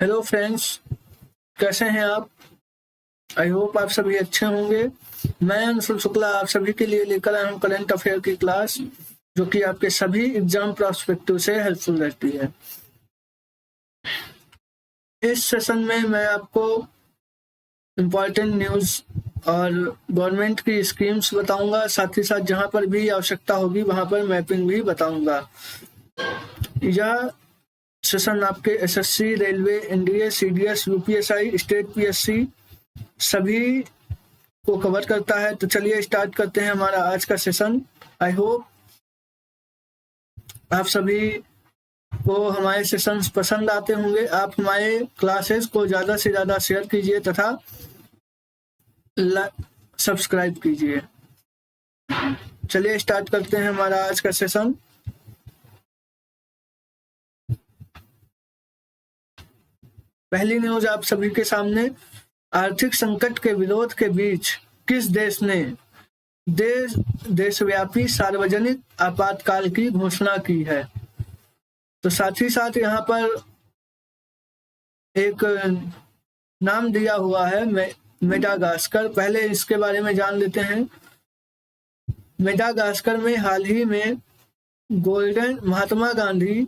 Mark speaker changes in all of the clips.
Speaker 1: Hello friends, कैसे हैं आप? आई होप आप सभी अच्छे होंगे। मैं अंशुल शुक्ला आप सभी के लिए लेकर आया हूँ करंट अफेयर की क्लास, जो कि आपके सभी एग्जाम प्रोस्पेक्टिव से हेल्पफुल रहती है। इस सेशन में मैं आपको इम्पोर्टेंट न्यूज़ और गवर्नमेंट की स्कीम्स बताऊंगा, साथ ही साथ जहां पर भी आवश्यकता होगी वहां पर मैपिंग भी बताऊंगा। यह सेशन आपके SSC, railway, NDA, CDS, UPSI, state PSC सभी को कवर करता है। तो चलिए स्टार्ट करते हैं हमारा आज का सेशन। आई होप आप सभी को हमारे सेशंस पसंद आते होंगे। आप हमारे क्लासेस को ज़्यादा से ज़्यादा शेयर कीजिए तथा सब्सक्राइब कीजिए। चलिए स्टार्ट करते हैं हमारा आज का सेशन। पहली न्यूज आप सभी के सामने, आर्थिक संकट के विरोध के बीच किस देश ने देशव्यापी सार्वजनिक आपातकाल की घोषणा की है? तो साथ ही साथ यहाँ पर एक नाम दिया हुआ है मेडागास्कर। पहले इसके बारे में जान लेते हैं। मेडागास्कर में हाल ही में Mahatma Gandhi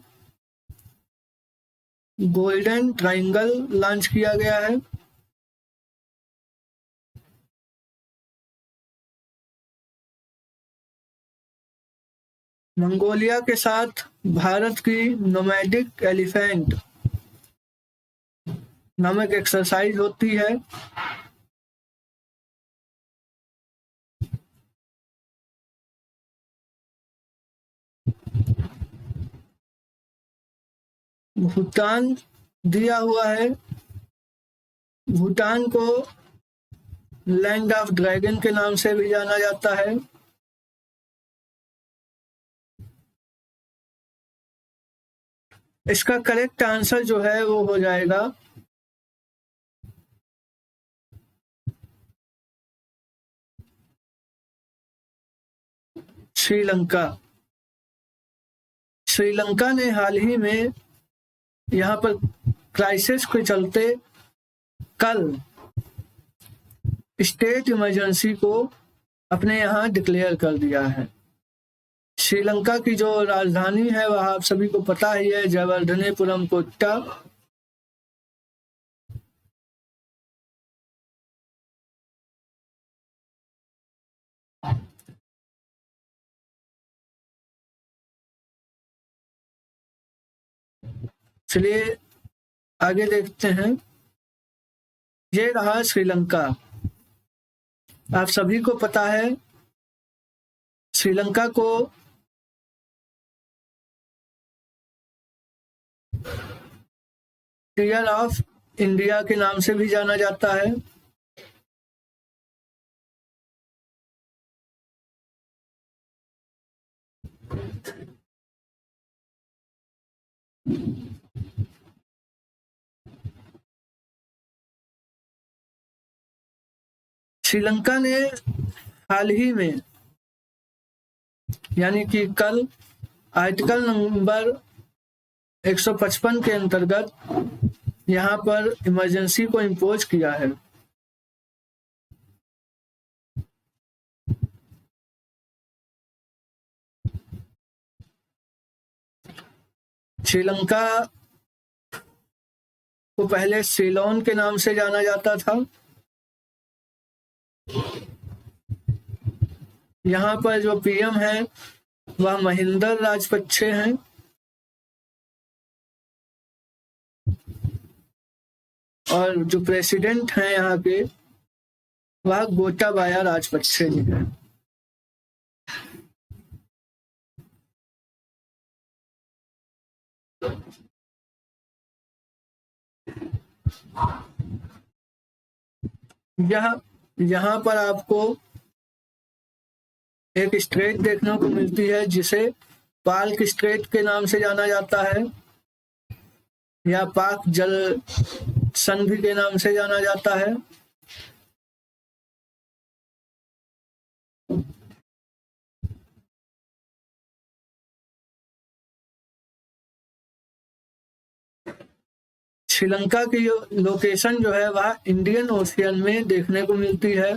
Speaker 1: golden triangle launch किया गया है। मंगोलिया के साथ भारत की नोमैडिक एलिफेंट नामक एक्सरसाइज होती है। भूटान दिया हुआ है। भूटान को लैंड ऑफ ड्रैगन के नाम से भी जाना जाता है। इसका करेक्ट आंसर जो है वो हो जाएगा श्रीलंका। श्रीलंका ने हाल ही में यहाँ पर क्राइसिस के चलते कल स्टेट इमरजेंसी को अपने यहाँ डिक्लेयर कर दिया है। श्रीलंका की जो राजधानी है वह आप सभी को पता ही है, जयवर्धनेपुरम कोट्टा। चलिए आगे देखते हैं। ये रहा श्रीलंका। आप सभी को पता है श्रीलंका को टीयर ऑफ इंडिया के नाम से भी जाना जाता है। श्रीलंका ने हाल ही में यानी कि कल आर्टिकल नंबर 155 के अंतर्गत यहाँ पर इमरजेंसी को इम्पोज किया है। श्रीलंका को पहले सीलोन के नाम से जाना जाता था। यहाँ पर जो पीएम है वह महिंदर राजपक्षे हैं और जो प्रेसिडेंट हैं यहाँ के वह गोटाबाया राजपक्षे जी हैं। यहाँ पर आपको एक स्ट्रेट देखने को मिलती है जिसे पाल्क स्ट्रेट के नाम से जाना जाता है या पाक जल संधि के नाम से जाना जाता है। श्रीलंका की लोकेशन जो है वह इंडियन ओशियन में देखने को मिलती है।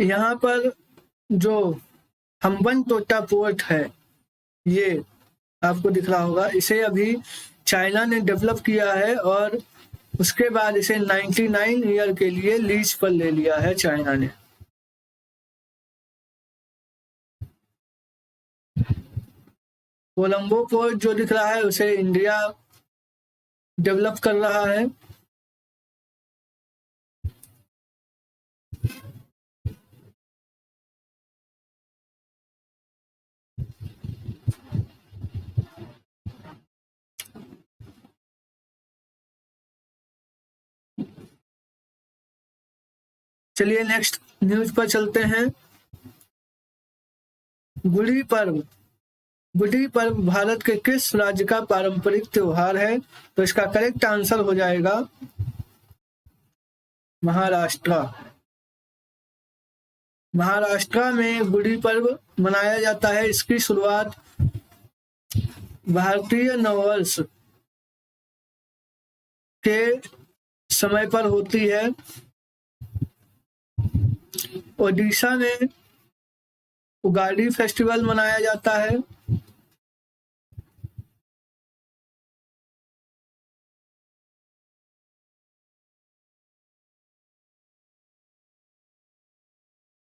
Speaker 1: यहाँ पर जो हम्बनटोटा पोर्ट है, ये आपको दिख रहा होगा, इसे अभी चाइना ने डेवलप किया है और उसके बाद इसे 99 ईयर के लिए लीज पर ले लिया है चाइना ने। कोलंबो पोर्ट जो दिख रहा है उसे इंडिया डेवलप कर रहा है। चलिए नेक्स्ट न्यूज पर चलते हैं। गुड़ी पर्व। गुड़ी पर्व भारत के किस राज्य का पारंपरिक त्योहार है? तो इसका करेक्ट आंसर हो जाएगा महाराष्ट्र। महाराष्ट्र में गुड़ी पर्व मनाया जाता है। इसकी शुरुआत भारतीय नववर्ष के समय पर होती है। ओडिशा में उगाड़ी फेस्टिवल मनाया जाता है।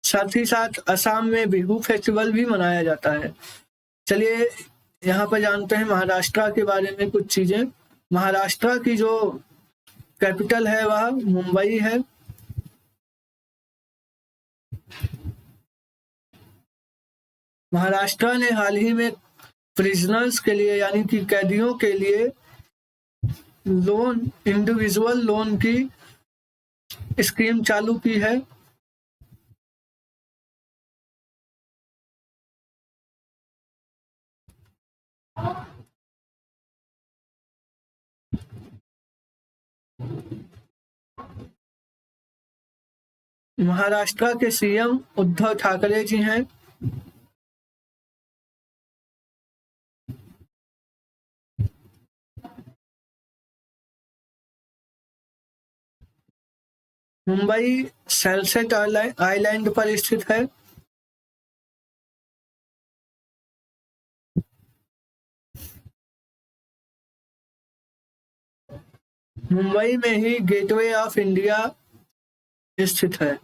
Speaker 1: साथ ही साथ असम में बिहू फेस्टिवल भी मनाया जाता है। चलिए यहाँ पर जानते हैं महाराष्ट्र के बारे में कुछ चीजें। महाराष्ट्र की जो कैपिटल है वह मुंबई है। महाराष्ट्र ने हाल ही में प्रिजनर्स के लिए यानी कि कैदियों के लिए लोन, इंडिविजुअल लोन की स्कीम चालू की है। महाराष्ट्र के सीएम उद्धव ठाकरे जी हैं। मुंबई सनसेट आइलैंड पर स्थित है। मुंबई में ही गेटवे ऑफ इंडिया स्थित है।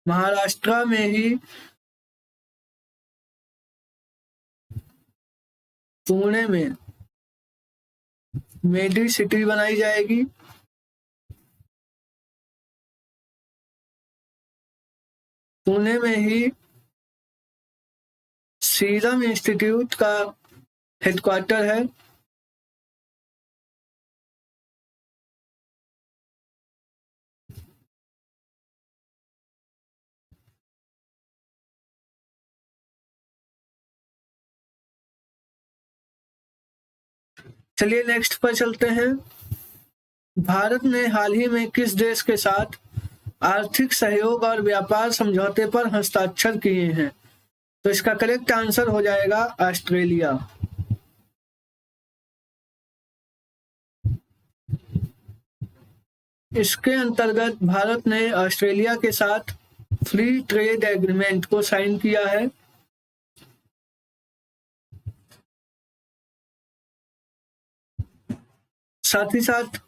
Speaker 1: महाराष्ट्र में ही पुणे में मेडी सिटी बनाई जाएगी। पुणे में ही सीरम इंस्टीट्यूट का हेडक्वार्टर है। चलिए नेक्स्ट पर चलते हैं। भारत ने हाल ही में किस देश के साथ आर्थिक सहयोग और व्यापार समझौते पर हस्ताक्षर किए हैं? तो इसका करेक्ट आंसर हो जाएगा ऑस्ट्रेलिया। इसके अंतर्गत भारत ने ऑस्ट्रेलिया के साथ फ्री ट्रेड एग्रीमेंट को साइन किया है। साथ ही साथ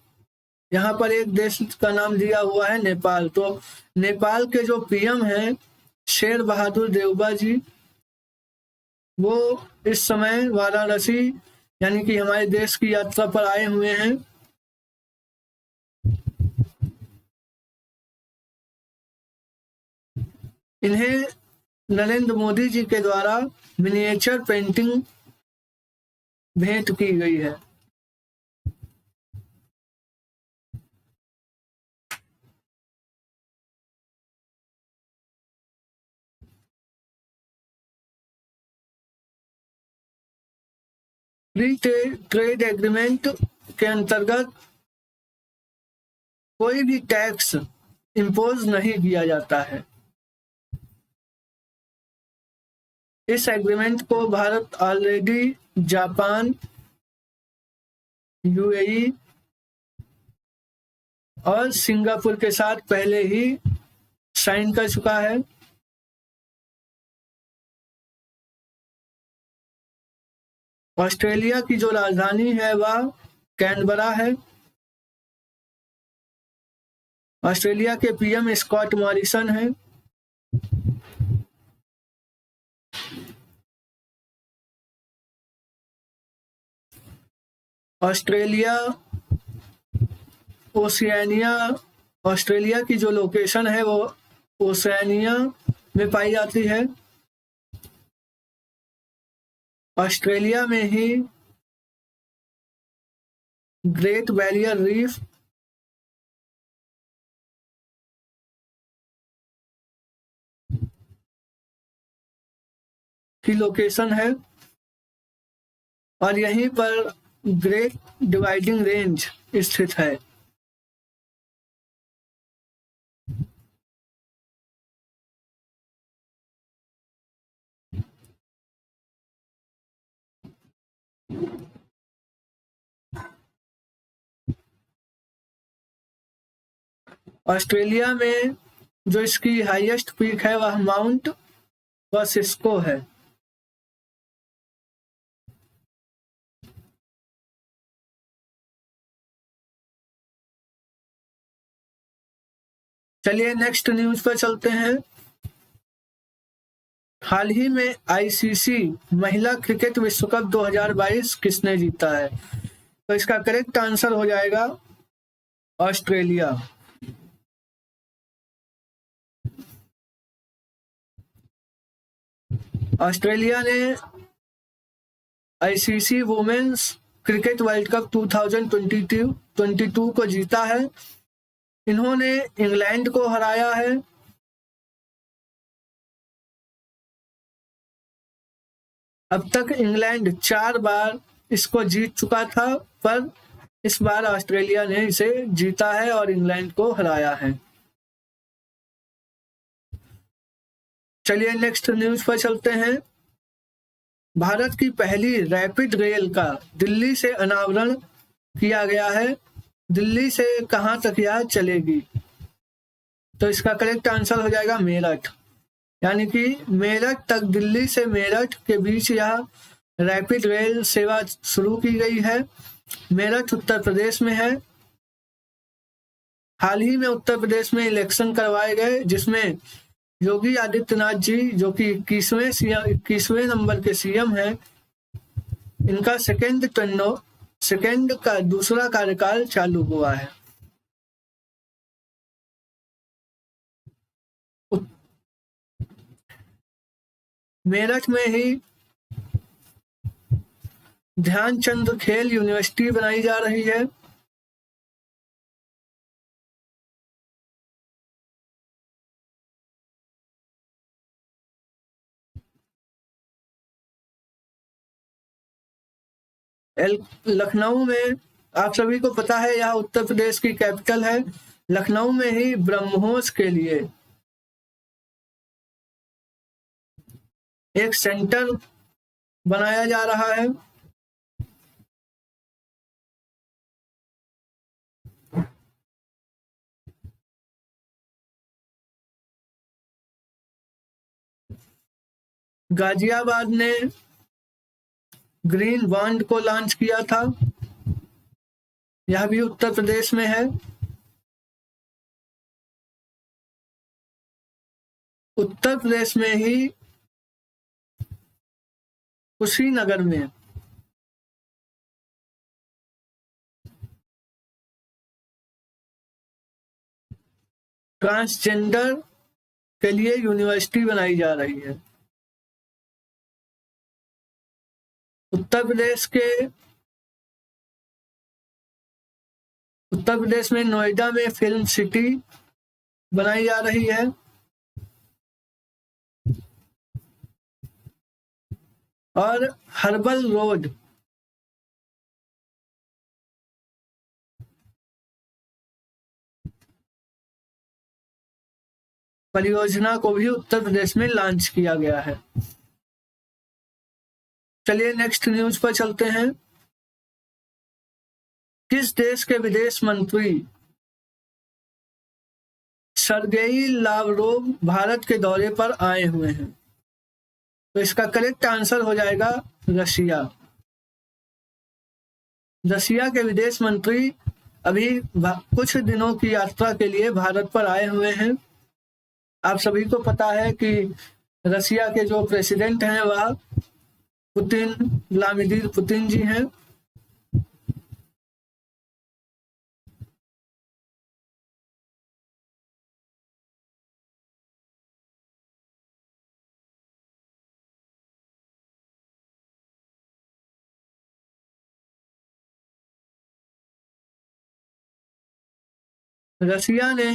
Speaker 1: यहाँ पर एक देश का नाम दिया हुआ है नेपाल। तो नेपाल के जो पीएम हैं शेर बहादुर देउबा जी, वो इस समय वाराणसी यानी कि हमारे देश की यात्रा पर आए हुए हैं। इन्हें नरेंद्र मोदी जी के द्वारा मिनिएचर पेंटिंग भेंट की गई है। फ्री ट्रेड एग्रीमेंट के अंतर्गत कोई भी टैक्स इम्पोज नहीं किया जाता है। इस एग्रीमेंट को भारत ऑलरेडी जापान, यूएई और सिंगापुर के साथ पहले ही साइन कर चुका है। ऑस्ट्रेलिया की जो राजधानी है वह कैनबरा है। ऑस्ट्रेलिया के पीएम स्कॉट मॉरिसन हैं। ऑस्ट्रेलिया ओशियानिया, ऑस्ट्रेलिया की जो लोकेशन है वो ओशियानिया में पाई जाती है। ऑस्ट्रेलिया में ही ग्रेट बैरियर रीफ, की लोकेशन है और यहीं पर ग्रेट डिवाइडिंग रेंज स्थित है। ऑस्ट्रेलिया में जो इसकी हाईएस्ट पीक है वह माउंट कॉसिस्को है। चलिए नेक्स्ट न्यूज पर चलते हैं। हाल ही में आईसीसी महिला क्रिकेट विश्व कप 2022 किसने जीता है? तो इसका करेक्ट आंसर हो जाएगा ऑस्ट्रेलिया। ऑस्ट्रेलिया ने ICC women's cricket world cup 2022 को जीता है। इन्होंने इंग्लैंड को हराया है। अब तक इंग्लैंड 4 बार इसको जीत चुका था, पर इस बार ऑस्ट्रेलिया ने इसे जीता है और इंग्लैंड को हराया है। चलिए नेक्स्ट न्यूज पर चलते हैं। भारत की पहली रैपिड रेल का दिल्ली से अनावरण किया गया है। दिल्ली से कहां तक यह चलेगी? तो इसका करेक्ट आंसर हो जाएगा मेरठ। यानी कि मेरठ तक, दिल्ली से मेरठ के बीच यह रैपिड रेल सेवा शुरू की गई है। मेरठ उत्तर प्रदेश में है। हाल ही में उत्तर प्रदेश में इलेक्शन करवाए गए जिसमें योगी आदित्यनाथ जी, जो कि 21वें नंबर के सीएम हैं, इनका सेकेंड का दूसरा कार्यकाल चालू हुआ है। मेरठ में ही ध्यानचंद खेल यूनिवर्सिटी बनाई जा रही है। लखनऊ में, आप सभी को पता है यह उत्तर प्रदेश की कैपिटल है। लखनऊ में ही ब्रह्मोस के लिए एक सेंटर बनाया जा रहा है। गाजियाबाद ने ग्रीन बॉन्ड को लॉन्च किया था। यह भी उत्तर प्रदेश में है। उत्तर प्रदेश में ही कुशीनगर में ट्रांसजेंडर के लिए यूनिवर्सिटी बनाई जा रही है। उत्तर प्रदेश में नोएडा में फिल्म सिटी बनाई जा रही है। और हर्बल रोड परियोजना को भी उत्तर प्रदेश में लॉन्च किया गया है। चलिए नेक्स्ट न्यूज पर चलते हैं। किस देश के विदेश मंत्री सर्गेई लावरोव भारत के दौरे पर आए हुए हैं? तो इसका करेक्ट आंसर हो जाएगा रशिया। रशिया के विदेश मंत्री अभी कुछ दिनों की यात्रा के लिए भारत पर आए हुए हैं। आप सभी को पता है कि रशिया के जो प्रेसिडेंट हैं वह व्लादिमीर पुतिन जी हैं। रशिया ने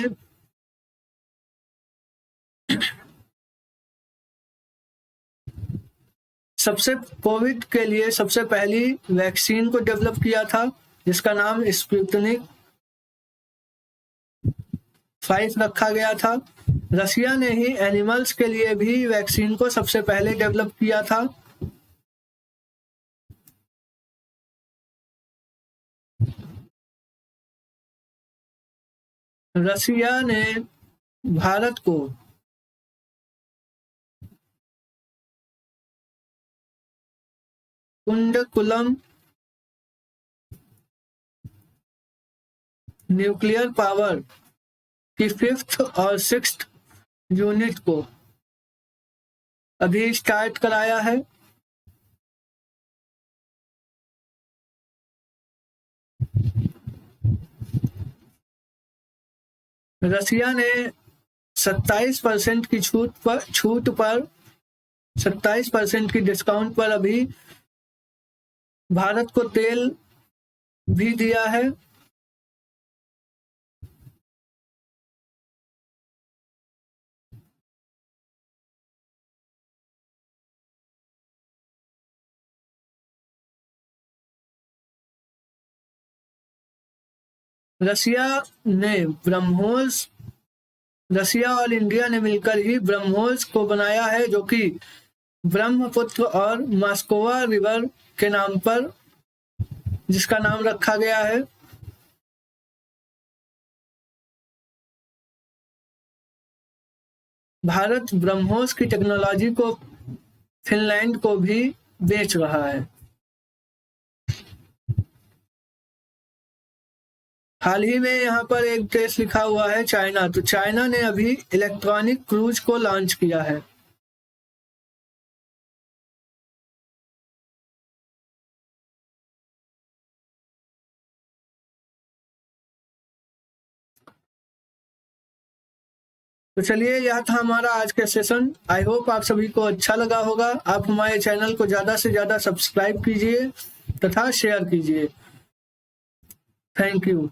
Speaker 1: कोविड के लिए सबसे पहली वैक्सीन को डेवलप किया था, जिसका नाम स्पुतनिक 5 रखा गया था। रशिया ने ही एनिमल्स के लिए भी वैक्सीन को सबसे पहले डेवलप किया था। रशिया ने भारत को कुंडकुलम न्यूक्लियर पावर की 5th और 6th यूनिट को अभी स्टार्ट कराया है। रशिया ने 27% की छूट पर 27% की डिस्काउंट पर अभी भारत को तेल भी दिया है। रशिया और इंडिया ने मिलकर ही ब्रह्मोस को बनाया है, जो कि ब्रह्मपुत्र और मास्कोवा रिवर के नाम पर जिसका नाम रखा गया है। भारत ब्रह्मोस की टेक्नोलॉजी को फिनलैंड को भी बेच रहा है। हाल ही में यहाँ पर एक देश लिखा हुआ है चाइना, तो चाइना ने अभी इलेक्ट्रॉनिक क्रूज को लॉन्च किया है। तो चलिए, यह था हमारा आज का सेशन। आई होप आप सभी को अच्छा लगा होगा। आप हमारे चैनल को ज़्यादा से ज़्यादा सब्सक्राइब कीजिए तथा शेयर कीजिए। Thank you.